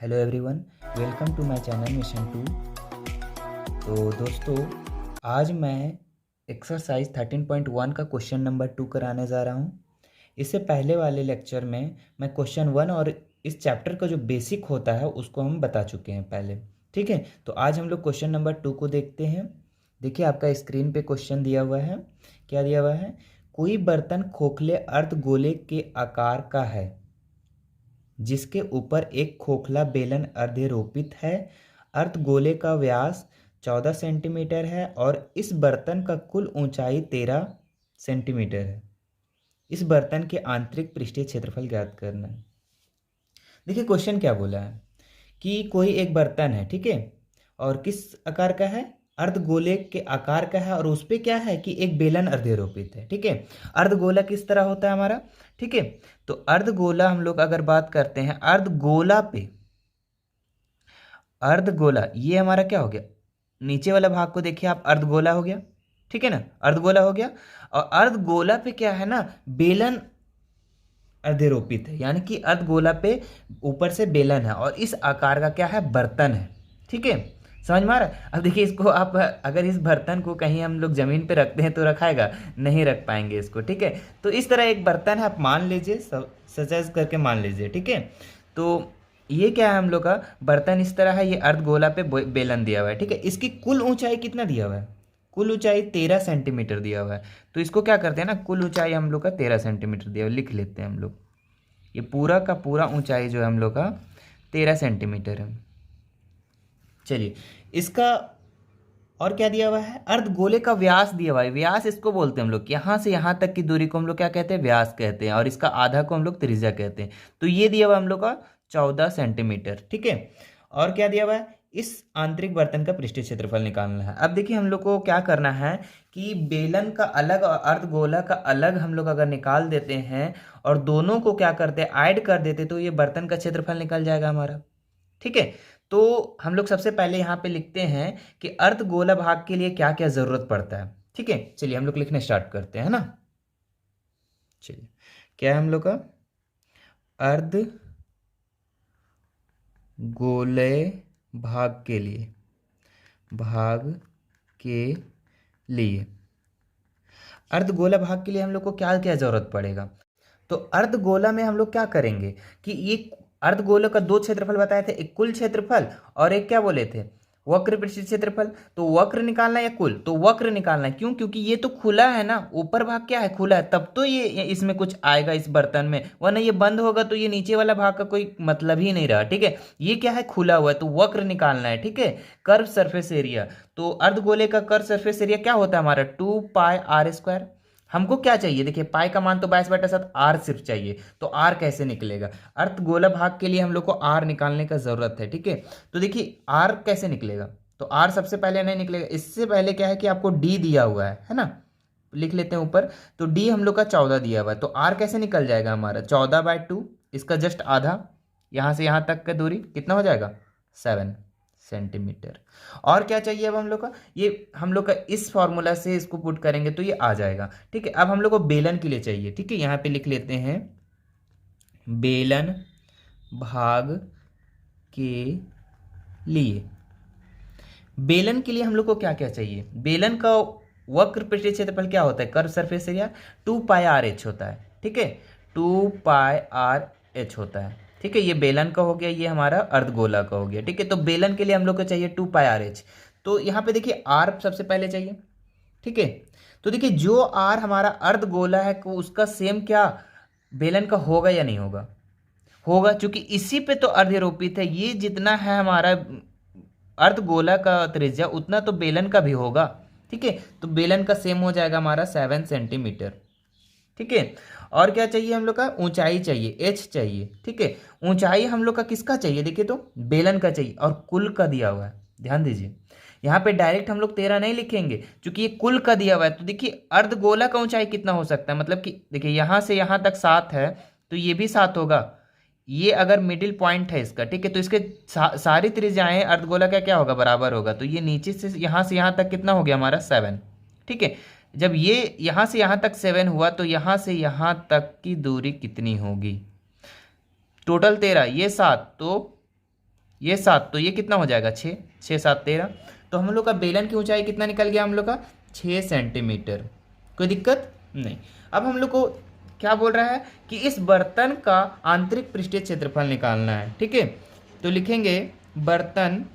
Hello everyone, welcome to my channel mission 2। तो दोस्तों, आज मैं एक्सरसाइज 13.1 का क्वेश्चन नंबर 2 कराने जा रहा हूँ। इससे पहले वाले लेक्चर में मैं क्वेश्चन 1 और इस चैप्टर का जो बेसिक होता है उसको हम बता चुके हैं पहले। ठीक है, तो आज हम लोग क्वेश्चन नंबर 2 को देखते हैं। देखिए, आपका स्क्रीन पे क्वेश्चन दिया हुआ है। क्या दिया हुआ है? कोई बर्तन खोखले अर्धगोले के आकार का है जिसके ऊपर एक खोखला बेलन अर्धरोपित है। अर्धगोले का व्यास 14 सेंटीमीटर है और इस बर्तन का कुल ऊंचाई 13 सेंटीमीटर है। इस बर्तन के आंतरिक पृष्ठीय क्षेत्रफल ज्ञात करना है। देखिए, क्वेश्चन क्या बोला है कि कोई एक बर्तन है, ठीक है, और किस आकार का है? अर्धगोले के आकार का है और उस पे क्या है कि एक बेलन अर्धरोपित है। ठीक है, अर्धगोला किस तरह होता है हमारा? ठीक है, तो अर्धगोला हम लोग अगर बात करते हैं, अर्धगोला पे अर्धगोला ये हमारा क्या हो गया? नीचे वाला भाग को देखिए आप, अर्धगोला हो गया। ठीक है ना, अर्धगोला हो गया। और अर्धगोला पे क्या है ना, बेलन अर्धरोपित है, यानी कि अर्धगोला पे ऊपर से बेलन है और इस आकार का क्या है? बर्तन है। ठीक है, समझ में आ रहा है? अब देखिए, इसको आप अगर इस बर्तन को कहीं हम लोग जमीन पे रखते हैं तो रखाएगा नहीं, रख पाएंगे इसको। ठीक है, तो इस तरह एक बर्तन है, आप मान लीजिए, सजेस्ट करके मान लीजिए। ठीक है, तो ये क्या है हम लोग का बर्तन इस तरह है, ये अर्धगोला पे बेलन दिया हुआ है। ठीक है, इसकी कुल ऊंचाई कितना दिया हुआ है? कुल ऊंचाई 13 सेंटीमीटर दिया हुआ है। तो इसको क्या करते हैं ना, कुल ऊंचाई हम लोग का 13 सेंटीमीटर दिया हुआ है, लिख लेते हैं हम लोग। ये पूरा का पूरा ऊंचाई जो है हम लोग का 13 सेंटीमीटर है। चलिए, इसका और क्या दिया हुआ है? अर्धगोले का व्यास दिया हुआ है। व्यास इसको बोलते हैं हम लोग, यहाँ से यहाँ तक की दूरी को हम लोग क्या कहते हैं? व्यास कहते हैं, और इसका आधा को हम लोग त्रिज्या कहते हैं। तो ये दिया हुआ हम लोग का 14 सेंटीमीटर। ठीक है, और क्या दिया हुआ है? इस आंतरिक बर्तन का पृष्ठीय क्षेत्रफल निकालना है। अब देखिए, हम लोग को क्या करना है कि बेलन का अलग और अर्धगोला का अलग हम लोग अगर निकाल देते हैं और दोनों को क्या करते हैं, ऐड कर देते, तो ये बर्तन का क्षेत्रफल निकल जाएगा हमारा। ठीक है, तो हम लोग सबसे पहले यहाँ पे लिखते हैं कि अर्धगोला भाग के लिए क्या क्या जरूरत पड़ता है। ठीक है, चलिए हम लोग लिखने स्टार्ट करते हैं ना। चलिए, क्या है हम लोग का? अर्ध गोले भाग के लिए अर्धगोला भाग के लिए हम लोग को क्या क्या जरूरत पड़ेगा? तो अर्धगोला में हम लोग क्या करेंगे कि ये अर्धगोले का दो क्षेत्रफल बताए थे, एक कुल क्षेत्रफल और एक क्या बोले थे? वक्र पृष्ठीय क्षेत्रफल। तो वक्र निकालना है या कुल? तो वक्र निकालना है। क्यों? क्योंकि ये तो खुला है ना, ऊपर भाग क्या है? खुला है, तब तो ये इसमें कुछ आएगा इस बर्तन में, वरना ये बंद होगा तो ये नीचे वाला भाग का कोई मतलब ही नहीं रहा। ठीक है, ये क्या है? खुला हुआ है, तो वक्र निकालना है। ठीक है, कर्व सरफेस एरिया। तो अर्धगोले का कर्व सरफेस एरिया क्या होता है हमारा? 2πr²। हमको क्या चाहिए? देखिए, पाई का मान तो 22/7, आर सिर्फ चाहिए। तो आर कैसे निकलेगा? अर्धगोला भाग के लिए हम लोग को आर निकालने का जरूरत है। ठीक है, तो देखिए आर कैसे निकलेगा? तो आर सबसे पहले नहीं निकलेगा, इससे पहले क्या है कि आपको डी दिया हुआ है ना, लिख लेते हैं ऊपर। तो डी हम लोग का 14 दिया हुआ है, तो आर कैसे निकल जाएगा हमारा? 14/2, इसका जस्ट आधा, यहां से यहां तक का दूरी कितना हो जाएगा? 7 सेंटीमीटर। और क्या चाहिए अब हम लोग का? ये हम लोग का इस फॉर्मूला से इसको पुट करेंगे तो ये आ जाएगा। ठीक है, अब हम लोग को बेलन के लिए चाहिए। ठीक है, यहाँ पे लिख लेते हैं बेलन भाग के लिए। बेलन के लिए हम लोग को क्या क्या चाहिए? बेलन का वक्र पृष्ठीय क्षेत्रफल क्या होता है? कर्व सरफेस एरिया 2πr(h) होता है। ठीक है, 2πr(h) होता है। ठीक है, ये बेलन का हो गया, ये हमारा अर्धगोला का हो गया। ठीक है, तो बेलन के लिए हम लोग को चाहिए 2πr(h). तो यहाँ पे देखिए आर सबसे पहले चाहिए। ठीक है, तो देखिए जो आर हमारा अर्धगोला है उसका सेम क्या बेलन का होगा या नहीं होगा? होगा, क्योंकि इसी पे तो अर्धरोपित है। ये जितना है हमारा अर्धगोला का त्रिज्या, उतना तो बेलन का भी होगा। ठीक है, तो बेलन का सेम हो जाएगा हमारा 7 सेंटीमीटर। ठीक है, और क्या चाहिए हम लोग का? ऊंचाई चाहिए, एच चाहिए। ठीक है, ऊंचाई हम लोग का किसका चाहिए? देखिए, तो बेलन का चाहिए और कुल का दिया हुआ है। ध्यान दीजिए, यहाँ पे डायरेक्ट हम लोग 13 नहीं लिखेंगे क्योंकि ये कुल का दिया हुआ है। तो देखिए अर्धगोला का ऊंचाई कितना हो सकता है, मतलब कि देखिए यहाँ से यहाँ तक 7 है, तो ये भी 7 होगा। ये अगर मिडिल पॉइंट है इसका, ठीक है, तो इसके सारी त्रिज्याएं अर्धगोला का क्या होगा? बराबर होगा। तो ये नीचे से यहाँ तक कितना हो गया हमारा? 7। ठीक है, जब ये यहाँ से यहाँ तक 7 हुआ तो यहाँ से यहाँ तक की दूरी कितनी होगी? टोटल 13, ये 7, तो ये 7, तो ये कितना हो जाएगा 6, 6 7 13। तो हम लोग का बेलन की ऊंचाई कितना निकल गया हम लोग का 6 सेंटीमीटर। कोई दिक्कत नहीं। अब हम लोग को क्या बोल रहा है कि इस बर्तन का आंतरिक पृष्ठीय क्षेत्रफल निकालना है, ठीक है। तो लिखेंगे बर्तन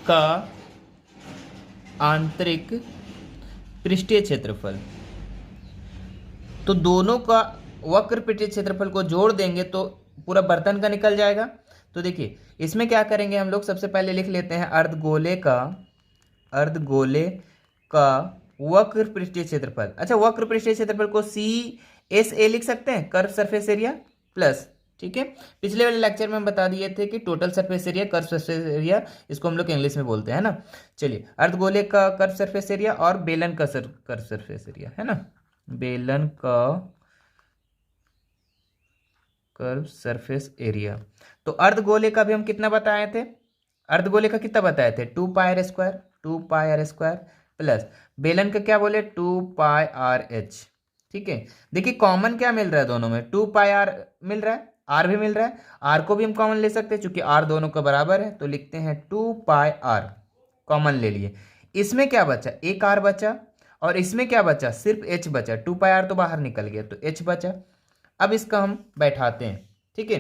का आंतरिक पृष्ठीय क्षेत्रफल। तो दोनों का वक्र पृष्ठीय क्षेत्रफल को जोड़ देंगे तो पूरा बर्तन का निकल जाएगा। तो देखिए इसमें क्या करेंगे हम लोग, सबसे पहले लिख लेते हैं अर्धगोले का वक्र पृष्ठीय क्षेत्रफल। अच्छा, वक्र पृष्ठीय क्षेत्रफल को CSA लिख सकते हैं, कर्व सरफेस एरिया प्लस, ठीक है। पिछले वाले लेक्चर में हम बता दिए थे कि total surface area, curve surface area, इसको हम लोग इंग्लिश में बोलते हैं ना। चलिए, अर्धगोले का कर्व सरफेस एरिया और बेलन का कर्व सरफेस एरिया है ना, बेलन का कर्व सरफेस एरिया। तो अर्धगोले का भी हम कितना बताए थे, अर्धगोले का कितना बताए थे 2 पाई आर स्क्वायर प्लस बेलन का क्या बोले 2 पाई आर एच, ठीक है। देखिए कॉमन क्या मिल रहा है दोनों में, 2 पाई आर मिल रहा है, आर भी मिल रहा है, आर को भी हम कॉमन ले सकते हैं क्योंकि आर दोनों का बराबर है। तो लिखते हैं 2 पाई आर, कॉमन ले लिए। इसमें क्या बचा, एक आर बचा, और इसमें क्या बचा, सिर्फ एच बचा। 2 पाई आर तो बाहर निकल गया तो एच बचा। अब इसका हम बैठाते हैं, ठीक है।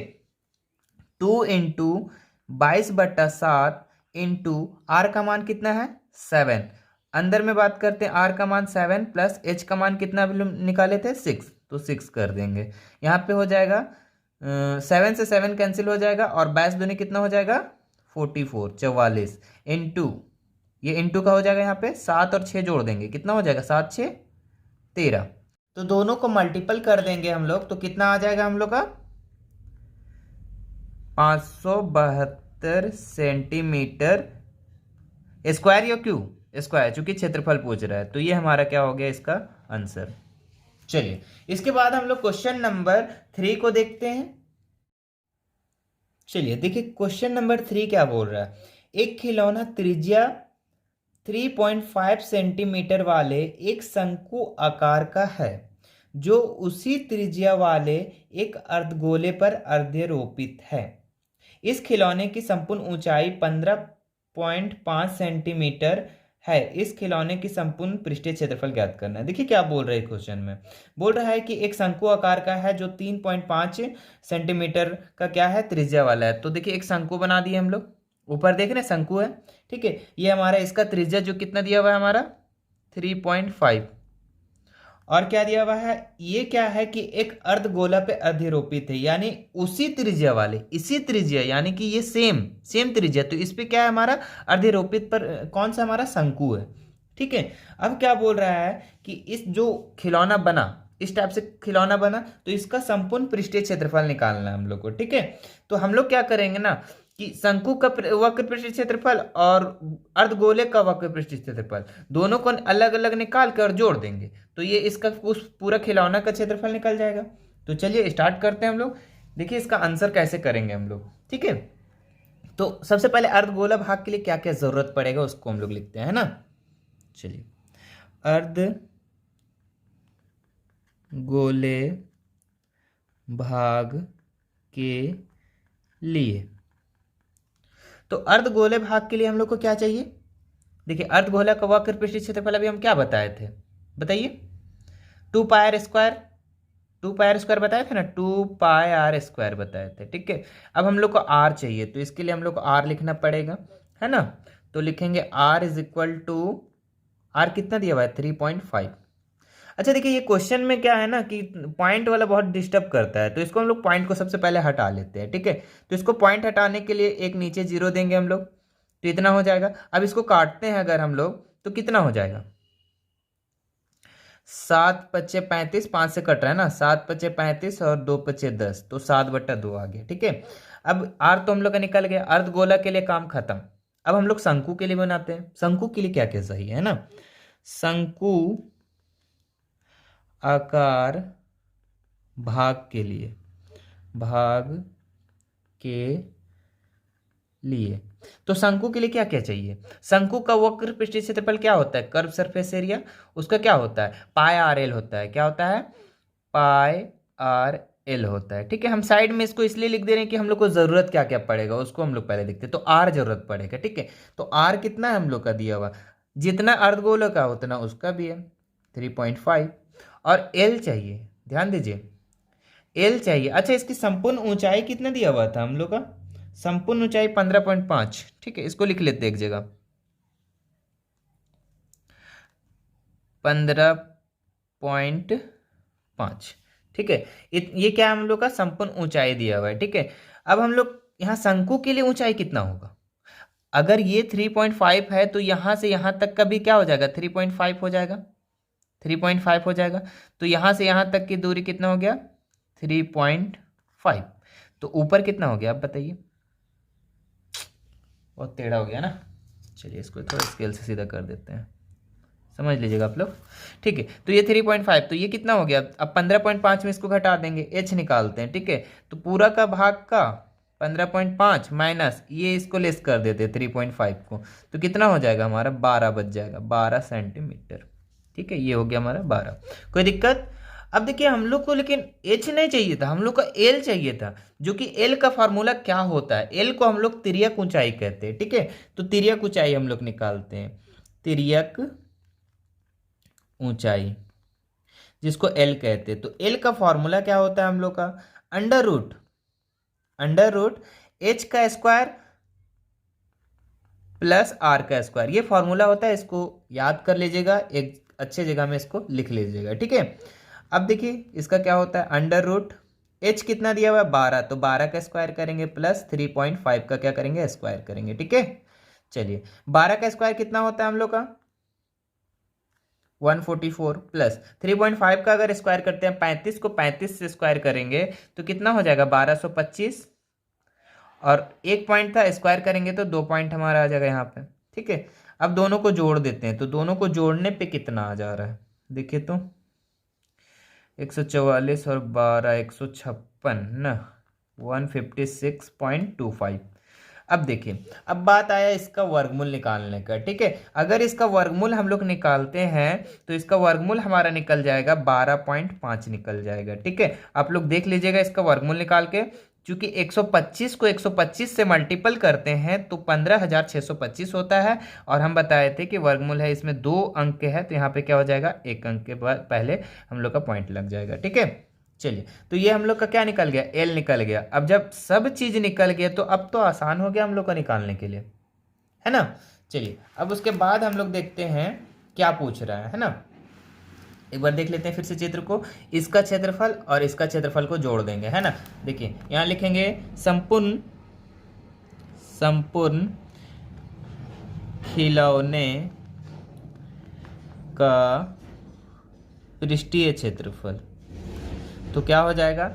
2 इंटू 22/7 इंटू आर का मान कितना है 7, अंदर में बात करते हैं आर का मान 7 प्लस एच का मान कितना निकाले थे 6, तो 6 कर देंगे। यहाँ पे हो जाएगा 7 से 7 कैंसिल हो जाएगा और 22 दूनी कितना हो जाएगा 44 इंटू, ये इंटू का हो जाएगा यहाँ पे 7 और 6 जोड़ देंगे, कितना हो जाएगा 7 6 13। तो दोनों को मल्टीपल कर देंगे हम लोग तो कितना आ जाएगा हम लोग का 572 सेंटीमीटर स्क्वायर, या क्यों स्क्वायर, चूंकि क्षेत्रफल पूछ रहा है। तो ये हमारा क्या हो गया इसका आंसर। चलिए इसके बाद हम लोग क्वेश्चन नंबर 3 को देखते हैं। चलिए देखिए क्वेश्चन नंबर 3 क्या बोल रहा है, एक खिलौना त्रिज्या 3.5 सेंटीमीटर वाले एक शंकु आकार का है जो उसी त्रिज्या वाले एक अर्धगोले पर अर्धरोपित है। इस खिलौने की संपूर्ण ऊंचाई 15.5 सेंटीमीटर है। इस खिलौने की संपूर्ण पृष्ठीय क्षेत्रफल ज्ञात करना है। देखिए क्या बोल रहे हैं क्वेश्चन में, बोल रहा है कि एक शंकु आकार का है जो 3.5 सेंटीमीटर का क्या है त्रिज्या वाला है। तो देखिए एक शंकु बना दिए हम लोग, ऊपर देख रहे हैं शंकु है, ठीक है। ये हमारा इसका त्रिज्या जो कितना दिया हुआ है हमारा 3.5, और क्या दिया हुआ है, ये क्या है कि एक अर्धगोला पे अधिरोपित है, यानी उसी त्रिज्या वाले, इसी त्रिज्या, यानी कि ये सेम त्रिज्या। तो इस पे क्या है हमारा अधिरोपित पर कौन सा हमारा शंकु है, ठीक है। अब क्या बोल रहा है कि इस जो खिलौना बना, इस टाइप से खिलौना बना, तो इसका संपूर्ण पृष्ठीय क्षेत्रफल निकालना है हम लोग को, ठीक है। तो हम लोग क्या करेंगे ना कि शंकु का वक्र पृष्ठीय क्षेत्रफल और अर्धगोले का वक्र पृष्ठीय क्षेत्रफल दोनों को अलग अलग निकाल कर और जोड़ देंगे, तो ये इसका उस पूरा खिलौना का क्षेत्रफल निकल जाएगा। तो चलिए स्टार्ट करते हैं हम लोग। देखिए इसका आंसर कैसे करेंगे हम लोग, ठीक है। तो सबसे पहले अर्धगोला भाग के लिए क्या क्या जरूरत पड़ेगा उसको हम लोग लिखते हैं, है ना। चलिए अर्धगोले भाग के लिए, तो अर्धगोले भाग के लिए हम लोग को क्या चाहिए, देखिए अर्धगोला का वक्र पृष्ठीय क्षेत्रफल अभी हम क्या बताए थे, बताइए 2 pi R square, 2 pi R square बताए थे ना, 2 पाई आर स्क्वायर बताए थे, ठीक है। अब हम लोग को आर चाहिए, तो इसके लिए हम लोग को आर लिखना पड़ेगा, है ना। तो लिखेंगे R is equal to, R कितना दिया हुआ है 3.5। अच्छा देखिए ये क्वेश्चन में क्या है ना कि पॉइंट वाला बहुत डिस्टर्ब करता है, तो इसको हम लोग पॉइंट को सबसे पहले हटा लेते हैं, ठीक है। तो इसको पॉइंट हटाने के लिए एक नीचे 0 देंगे हम लोग, तो इतना हो जाएगा। अब इसको काटते हैं अगर हम लोग तो कितना हो जाएगा 7 पच्चे 35, 5 से कट रहा है ना, 7 पच्चे 35 और 2 पच्चे 10, तो 7/2 आ गया, ठीक है। अब आर तो हम लोग का निकल गया, अर्धगोला के लिए काम खत्म। अब हम लोग शंकु के लिए बनाते हैं। शंकु के लिए क्या क्या सही है ना, शंकु आकार भाग के लिए, तो शंकु के लिए क्या क्या चाहिए, शंकु का वक्र पृष्ठीय क्षेत्रफल क्या होता है, कर्व सरफेस एरिया, उसका क्या होता है पाई आर एल होता है, क्या होता है पाई आर एल होता है। ठीक है, हम साइड में इसको इसलिए लिख दे रहे हैं कि हम लोग को ज़रूरत क्या क्या पड़ेगा उसको हम लोग पहले देखते हैं। तो आर ज़रूरत पड़ेगा। ठीक है, तो आर कितना है हम लोग का दिया हुआ, जितना अर्धगोलक का उतना उसका भी है 3.5। और एल चाहिए, ध्यान दीजिए एल चाहिए। अच्छा, इसकी संपूर्ण ऊंचाई कितना दिया हुआ था हम लोग का, संपूर्ण ऊंचाई 15.5। ठीक है, इसको लिख लेते एक जगह 15.5। ठीक है, ये क्या हम लोग का संपूर्ण ऊंचाई दिया हुआ है। ठीक है, अब हम लोग यहाँ शंकु के लिए ऊंचाई कितना होगा, अगर ये 3.5 है तो यहाँ से यहाँ तक का भी क्या हो जाएगा 3.5 हो जाएगा, 3.5 हो जाएगा। तो यहाँ से यहाँ तक की दूरी कितना हो गया 3.5। तो ऊपर कितना हो गया आप बताइए, बहुत टेढ़ा हो गया ना। चलिए इसको थोड़ा स्केल से सीधा कर देते हैं, समझ लीजिएगा आप लोग। ठीक है, तो ये 3.5, तो ये कितना हो गया, अब 15.5 में इसको घटा देंगे, एच निकालते हैं। ठीक है, तो पूरा का भाग का 15.5 माइनस ये इसको लेस कर देते 3.5 को, तो कितना हो जाएगा हमारा 12 बच जाएगा, 12 सेंटीमीटर। ठीक है, ये हो गया हमारा 12। कोई दिक्कत। अब देखिए हम लोग को लेकिन एच नहीं चाहिए था, हम लोग का एल चाहिए था, जो कि एल का फार्मूला क्या होता है, एल को हम लोग तिर्यक ऊंचाई कहते हैं। ठीक है, तो तिर्यक ऊंचाई हम लोग निकालते हैं, तिर्यक ऊंचाई जिसको एल कहते हैं। तो एल का फॉर्मूला क्या होता है हम लोग का, अंडर रूट एच का स्क्वायर प्लस आर का स्क्वायर, ये फॉर्मूला होता है। इसको याद कर लीजिएगा, एक अच्छे जगह में इसको लिख लीजिएगा। ठीक है, अब देखिए इसका क्या होता है, अंडर रूट एच कितना दिया हुआ है 12, तो 12 का स्क्वायर करेंगे प्लस 3.5 का क्या करेंगे स्क्वायर करेंगे। ठीक है, चलिए 12 का स्क्वायर कितना होता है हम लोग का 144 प्लस 3.5 का अगर स्क्वायर करते हैं 35 को 35 से स्क्वायर करेंगे तो कितना हो जाएगा 1225, और एक पॉइंट था स्क्वायर करेंगे तो 2 पॉइंट हमारा आ जाएगा यहाँ पे। ठीक है, अब दोनों को जोड़ देते हैं, तो दोनों को जोड़ने पे कितना आ जा रहा है देखिए तो 144 और 12 156 ना 156.25। अब देखिए, अब बात आया इसका वर्गमूल निकालने का। ठीक है, अगर इसका वर्गमूल हम लोग निकालते हैं तो इसका वर्गमूल हमारा निकल जाएगा 12.5 निकल जाएगा। ठीक है, आप लोग देख लीजिएगा इसका वर्गमूल निकाल के, चूंकि 125 को 125 से मल्टीपल करते हैं तो 15,625 होता है, और हम बताए थे कि वर्गमूल है इसमें 2 अंक के है, तो यहाँ पे क्या हो जाएगा 1 अंक के बाद पहले हम लोग का पॉइंट लग जाएगा। ठीक है, चलिए तो ये हम लोग का क्या निकल गया, एल निकल गया। अब जब सब चीज निकल गया तो अब तो आसान हो गया हम लोग को निकालने के लिए, है ना। चलिए अब उसके बाद हम लोग देखते हैं क्या पूछ रहा है ना। एक बार देख लेते हैं फिर से चित्र को, इसका क्षेत्रफल और इसका क्षेत्रफल को जोड़ देंगे, है ना। देखिए यहाँ लिखेंगे संपूर्ण खिलौने का पृष्ठीय क्षेत्रफल, तो क्या हो जाएगा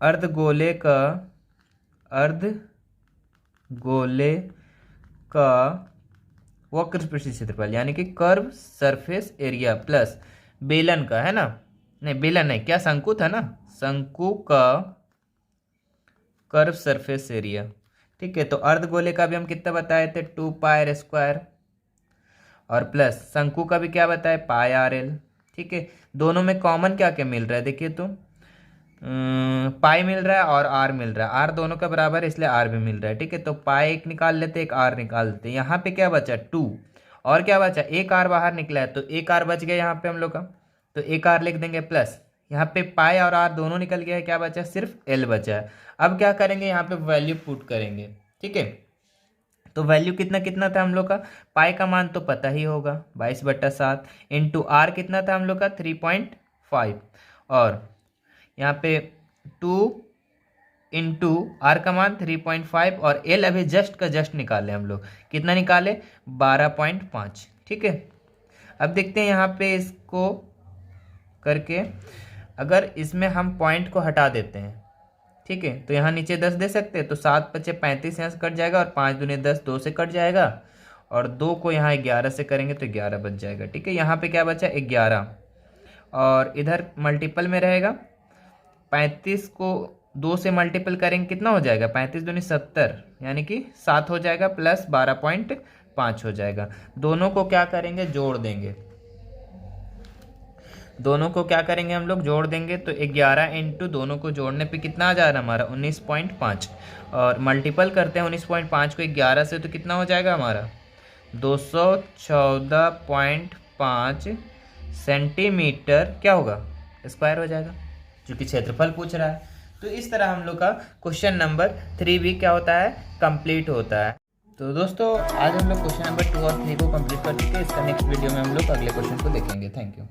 अर्धगोले का वक्र पृष्ठीय क्षेत्रफल यानी कि कर्व सरफेस एरिया प्लस बेलन का, है ना, नहीं बेलन नहीं, क्या शंकु था ना, शंकु का कर्व सरफेस एरिया। ठीक है, तो अर्धगोले का भी हम कितना बताए थे 2 पाई स्क्वायर, और प्लस शंकु का भी क्या बताए पाई आर एल। ठीक है, दोनों में कॉमन क्या क्या मिल रहा है देखिए तो पाई मिल रहा है और आर मिल रहा है, आर दोनों का बराबर है इसलिए आर भी मिल रहा है। ठीक है, तो पाई एक निकाल लेते एक आर निकाल लेते, यहाँ पे क्या बचा 2, और क्या बचा एक आर बाहर निकला है तो एक आर बच गया यहाँ पे हम लोग का, तो एक आर लिख देंगे प्लस यहाँ पे पाई और आर दोनों निकल गया है, क्या बचा सिर्फ एल बचा है। अब क्या करेंगे यहाँ पे वैल्यू पुट करेंगे। ठीक है, तो वैल्यू कितना कितना था हम लोग का, पाई का मान तो पता ही होगा 22/7 इंटू आर कितना था हम लोग का 3.5, और यहाँ पे 2 इंटू आर का मान 3.5, और एल अभी जस्ट का जस्ट निकाले हम लोग, कितना निकाले 12.5। ठीक है, अब देखते हैं यहाँ पे इसको करके, अगर इसमें हम पॉइंट को हटा देते हैं, ठीक है, तो यहाँ नीचे 10 दे सकते हैं, तो 7 × 5 = 35 यहाँ से कट जाएगा, और 5 दूनी 10 2 से कट जाएगा, और 2 को यहाँ 11 से करेंगे तो 11 बच जाएगा। ठीक है, यहाँ पे क्या बचा 11, और इधर मल्टीपल में रहेगा 35 को 2 से मल्टीपल करेंगे कितना हो जाएगा 35 दूनी 70 यानी कि 7 हो जाएगा, प्लस 12.5 हो जाएगा। दोनों को क्या करेंगे जोड़ देंगे, दोनों को क्या करेंगे हम लोग, जोड़ देंगे। तो 11 इंटू दोनों को जोड़ने पे कितना आ जा रहा है हमारा 19.5, और मल्टीपल करते हैं 19.5 को 11 से, तो कितना हो जाएगा हमारा 214.5 सेंटीमीटर क्या होगा, स्क्वायर हो जाएगा, जो कि क्षेत्रफल पूछ रहा है। तो इस तरह हम लोग का क्वेश्चन नंबर 3 भी क्या होता है, कंप्लीट होता है। तो दोस्तों आज हम लोग क्वेश्चन नंबर 2 और 3 को कंप्लीट कर चुके हैं। इसका नेक्स्ट वीडियो में हम लोग अगले क्वेश्चन को देखेंगे। Thank you.